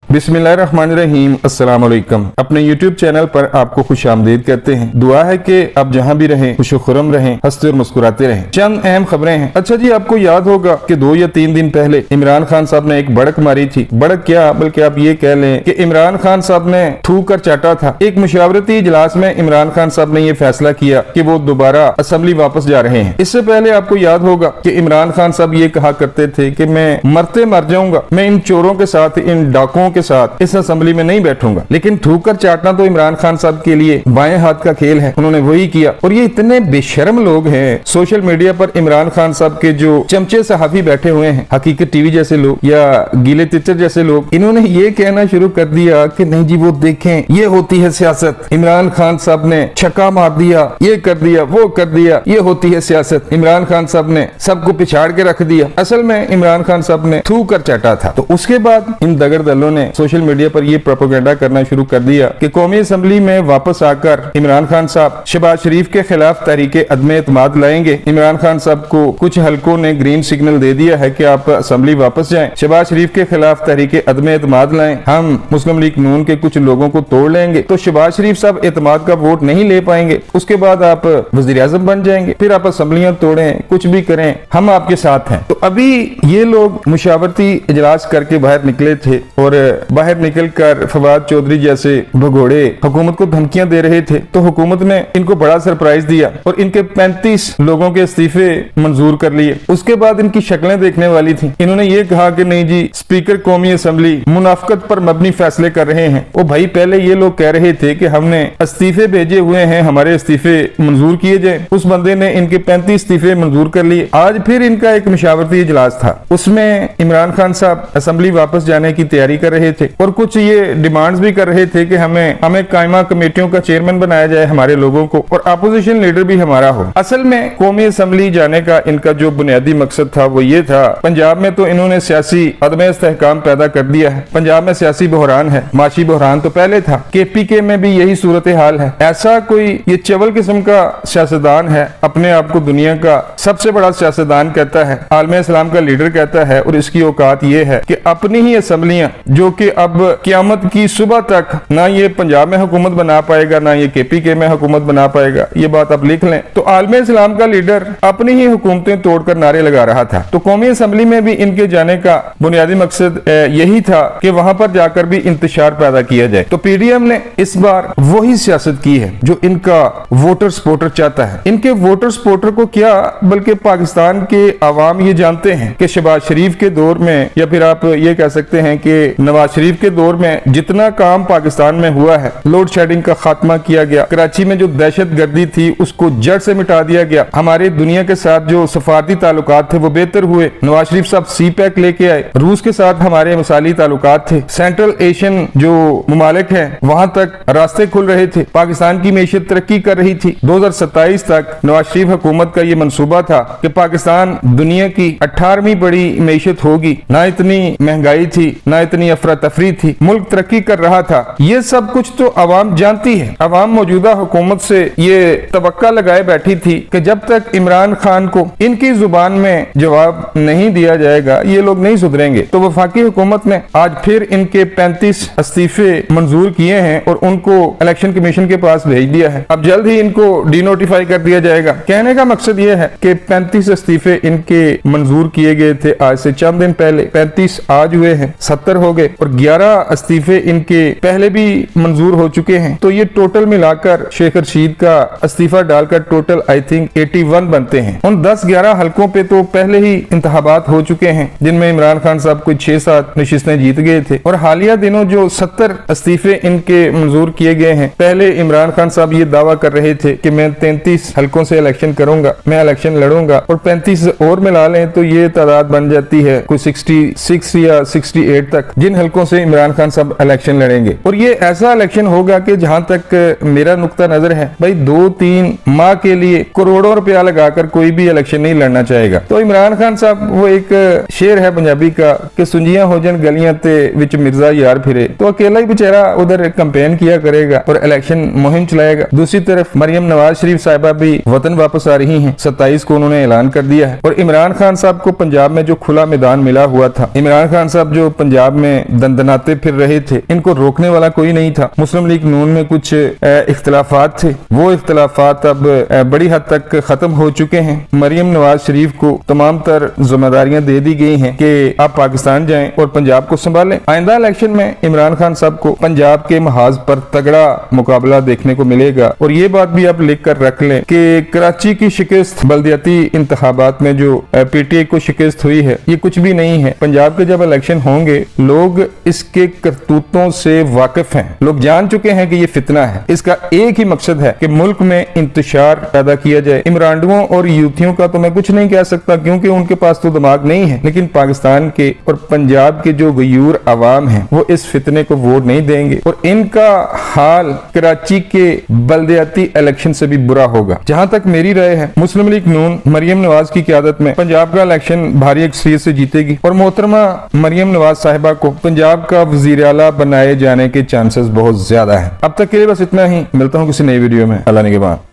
बिस्मिल्लाहिर्रहमानिर्रहीम। अस्सलाम वालेकुम। अपने YouTube चैनल पर आपको खुशामदीद कहते हैं। दुआ है कि आप जहां भी रहें खुशो-खुर्रम रहें, हंसते और मुस्कुराते रहें। चंद अहम खबरें हैं। अच्छा जी, आपको याद होगा कि 2 या 3 दिन पहले इमरान खान साहब ने एक बढ़क मारी थी। बढ़क क्या, बल्कि आप ये कह लें कि इमरान खान साहब ने थूक कर चाटा था। एक मुशावरती इजलास में इमरान खान साहब ने यह फैसला किया कि वो दोबारा असेंबली वापस जा रहे हैं। इससे पहले आपको याद होगा कि इमरान खान साहब ये कहा करते थे कि मैं मरते मर जाऊंगा, मैं इन चोरों के साथ, इन डाकुओं के साथ इस असेंबली में नहीं बैठूंगा। लेकिन थूक कर चाटना तो इमरान खान साहब के लिए बाएं हाथ का खेल है। उन्होंने वही किया। और ये इतने बेशर्म लोग हैं सोशल मीडिया पर, इमरान खान साहब के जो चमचे सहाफी बैठे हुए हैं, हकीकत टीवी जैसे लोग या गीले तितर जैसे लोग, इन्होंने ये कहना शुरू कर दिया कि नहीं जी वो देखें, ये होती है सियासत, इमरान खान साहब ने छक्का मार दिया, ये कर दिया, वो कर दिया, ये होती है सियासत, इमरान खान साहब ने सबको पिछाड़ के रख दिया। असल में इमरान खान साहब ने थूक कर चाटा था। तो उसके बाद इन दगड़ दलों ने सोशल मीडिया पर यह प्रोपेगेंडा करना शुरू कर दिया कि कौमी असेंबली में वापस आकर इमरान खान साहब शहबाज शरीफ के खिलाफ तहरीके अदम एतमाद लाएंगे। इमरान खान साहब को कुछ हलकों ने ग्रीन सिग्नल दे दिया है कि आप असेंबली वापस जाएं, शहबाज शरीफ के खिलाफ तहरीके अदम एतमाद लाएं, हम मुस्लिम लीग नून के कुछ लोगों को तोड़ लेंगे, तो शहबाज शरीफ साहब एतमाद का वोट नहीं ले पाएंगे, उसके बाद आप वजीर आजम बन जाएंगे, फिर आप असेंबलियां तोड़ें, कुछ भी करें, हम आपके साथ हैं। तो अभी ये लोग मुशावरती इजलास करके बाहर निकले थे और बाहर निकलकर फवाद चौधरी जैसे भगोड़े हुकूमत को धमकियां दे रहे थे। तो हुकूमत ने इनको बड़ा सरप्राइज दिया और इनके 35 लोगों के इस्तीफे मंजूर कर लिए। उसके बाद इनकी शक्लें देखने वाली थी। इन्होंने ये कहा कि नहीं जी, स्पीकर कौमी असेंबली मुनाफकत पर मबनी फैसले कर रहे हैं। वो भाई, पहले ये लोग कह रहे थे कि हमने इस्तीफे भेजे हुए हैं, हमारे इस्तीफे मंजूर किए जाए। उस बंदे ने इनके 35 इस्तीफे मंजूर कर लिए। आज फिर इनका एक मुशावरती इजलास था, उसमें इमरान खान साहब असेंबली वापस जाने की तैयारी कर रहे थे और कुछ ये डिमांड्स भी कर रहे थे कि हमें कायमा कमेटियों का चेयरमैन बनाया जाए हमारे लोगों को, और अपोजिशन लीडर भी हमारा हो। असल में कौमी असेंबली जाने का इनका जो बुनियादी मकसद था वो ये था, पंजाब में तो इन्होंने सियासी अदम इस्तेहकाम पैदा कर दिया है। पंजाब में सियासी बहरान है, माशी बहरान तो पहले था, KPK में भी यही सूरत हाल है। ऐसा कोई ये चवल किस्म का सियासतदान है, अपने आप को दुनिया का सबसे बड़ा सियासतदान कहता है, आलमे इस्लाम का लीडर कहता है, और इसकी औकात ये है कि अपनी ही असेंबलियां, जो कि अब क़यामत की सुबह तक ना ये पंजाब में हुकूमत बना पाएगा, ना ये KPK में हुकूमत बना पाएगा, ये बात आप लिख लें। तो आलमे इस्लाम का लीडर अपनी ही हुकूमतें तोड़कर नारे लगा रहा था। तो कौमी असेंबली में भी इनके जाने का बुनियादी मकसद यही था कि वहां पर जाकर भी इंतशार पैदा किया जाए। तो PDM ने इस बार वही सियासत की है जो इनका वोटर सपोर्टर चाहता है। इनके वोटर सपोर्टर को क्या, बल्कि पाकिस्तान के आवाम ये जानते हैं कि शहबाज शरीफ के दौर में, या फिर आप ये कह सकते हैं कि नवाज शरीफ के दौर में जितना काम पाकिस्तान में हुआ है, लोड शेडिंग का खात्मा किया गया, कराची में जो दहशत गर्दी थी उसको जड़ से मिटा दिया गया, हमारे दुनिया के साथ जो सफारती ताल्लुकात थे वो बेहतर हुए, नवाज शरीफ साहब CPEC लेके आए, रूस के साथ हमारे मिसाली ताल्लुकात थे, सेंट्रल एशियन जो ममालिक है वहां तक रास्ते खुल रहे थे, पाकिस्तान की मैशत तरक्की कर रही थी। 2027 तक नवाज शरीफ हुकूमत का ये मंसूबा था कि पाकिस्तान दुनिया की 18वीं बड़ी मैशत होगी। ना इतनी महंगाई थी, ना इतनी अफरा तफरी थी, मुल्क तरक्की कर रहा था। ये सब कुछ तो आवाम जानती है। आवाम मौजूदा हुकूमत से ये तवक्का लगाए बैठी थी कि जब तक इमरान खान को इनकी जुबान में जवाब नहीं दिया जाएगा ये लोग नहीं सुधरेंगे। तो वफाकी हुकूमत ने आज फिर इनके 35 इस्तीफे मंजूर किए हैं और उनको इलेक्शन कमीशन के पास भेज दिया है। अब जल्द ही इनको डिनोटिफाई कर दिया जाएगा। कहने का मकसद ये है कि 35 इस्तीफे इनके मंजूर किए गए थे आज से चंद दिन पहले, 35 आज हुए हैं, 70 हो गए, और 11 इस्तीफे इनके पहले भी मंजूर हो चुके हैं। तो ये टोटल मिलाकर शेख रशीद का इस्तीफा डालकर टोटल आई थिंक 81 बनते हैं। उन 10-11 हलकों पे तो पहले ही इंतखाबात हो चुके हैं जिनमें इमरान खान साहब कोई 6-7 नशिस्तें जीत गए थे, और हालिया दिनों जो 70 इस्तीफे इनके मंजूर किए गए हैं, पहले इमरान खान साहब ये दावा कर रहे थे कि मैं 33 हलकों से इलेक्शन करूंगा, मैं इलेक्शन लड़ूंगा, और 35 और मिला लें तो ये तादाद बन जाती है कोई 66 या 68 तक, जिन हलकों से इमरान खान साहब इलेक्शन लड़ेंगे। और ये ऐसा इलेक्शन होगा कि जहां तक मेरा नुक्ता नजर है भाई, 2-3 माह के लिए करोड़ों रुपया लगाकर कोई भी इलेक्शन नहीं लड़ना चाहेगा। तो इमरान खान साहब, वो एक शेर है पंजाबी का कि सुंजियां हो जन गलियां ते विच मिर्जा यार फिरे, तो अकेला ही बेचारा उधर कैंपेन किया करेगा और इलेक्शन मुहिम चलाएगा। दूसरी तरफ मरियम नवाज शरीफ साहिबा भी वतन वापस आ रही हैं, 27 को उन्होंने ऐलान कर दिया है। और इमरान खान साहब को पंजाब में जो खुला मैदान मिला हुआ था, इमरान खान साहब जो पंजाब में दंदनाते फिर रहे थे, इनको रोकने वाला कोई नहीं था। मुस्लिम लीग नून में कुछ इख्तलाफात थे, वो इख्तलाफात अब बड़ी हद तक खत्म हो चुके हैं। मरियम नवाज शरीफ को तमाम तर जिम्मेदारियां दे दी गई हैं कि आप पाकिस्तान जाएं और पंजाब को संभालें। आइंदा इलेक्शन में इमरान खान साहब को पंजाब के महाज पर तगड़ा मुकाबला देखने को मिलेगा। और ये बात भी आप लिख कर रख लें कि कराची की शिकस्त बल्दियाती इंतखाबात में जो पीटीआई को शिकस्त हुई है, ये कुछ भी नहीं है। पंजाब के जब इलेक्शन होंगे, लोग इसके करतूतों से वाकिफ हैं, लोग जान चुके हैं कि ये फितना है। इसका एक ही मकसद है कि मुल्क में इंतशार पैदा किया जाए। इमरानडुओं और यूथियों का तो मैं कुछ नहीं कह सकता क्योंकि उनके पास तो दिमाग नहीं है, लेकिन पाकिस्तान के और पंजाब के जो गयूर अवाम है वो इस फितने को वोट नहीं देंगे और इनका हाल कराची के बल्दियाती इलेक्शन से भी बुरा होगा। जहां तक मेरी राय है, मुस्लिम लीग नून मरियम नवाज की क़यादत में पंजाब का इलेक्शन भारी अक्सरियत से जीतेगी और मोहतरमा मरियम नवाज साहिबा को पंजाब का वजीर आला बनाए जाने के चांसेस बहुत ज्यादा है। अब तक के लिए बस इतना ही। मिलता हूँ किसी नई वीडियो में। अल्लाह निगहबान।